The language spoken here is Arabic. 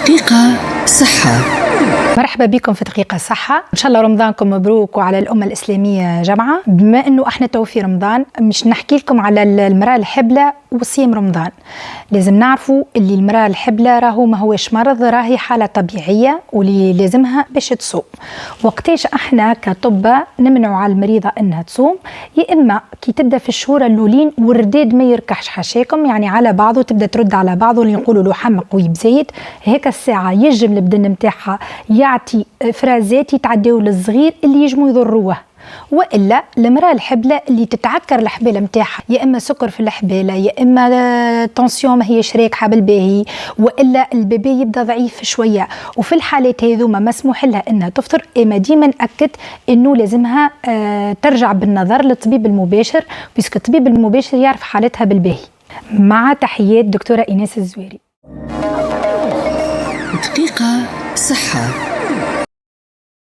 دقيقة صحة. مرحبا بكم في دقيقة صحة. إن شاء الله رمضانكم مبروك وعلى الأمة الإسلامية جمعة. بما أنه إحنا تو في رمضان مش نحكي لكم على المرأة الحبلة وصيام رمضان. لازم نعرفوا اللي المرأة الحبلة راهو ما هوش مرض، راهي حالة طبيعية واللي لازمها باش تصوم. وقتاش إحنا كطبة نمنعوا على المريضة أنها تصوم؟ يا إما كي تبدأ في الشهور الأولين والرداد ما يركحش حاشاكم، يعني على بعضه تبدأ ترد على بعضه اللي يقولوا له حمق قوي بزيت، هيك الساعة يجم البدن نتاعها يعطي فرازات يتعداو للصغير اللي يجموا يضروه. والا المراه الحبله اللي تتعكر الحباله نتاعها، يا اما سكر في الحباله، يا اما تنسيون ما هيش راكحه بالباهي، والا البيبي يبدا ضعيف شويه، وفي الحالات هذوما مسموح لها انها تفطر. اما ديما ناكد انه لازمها ترجع بالنظر للطبيب المباشر، باسكو الطبيب المباشر يعرف حالتها بالباهي. مع تحيات دكتوره ايناس الزويري. دقيقة صحة.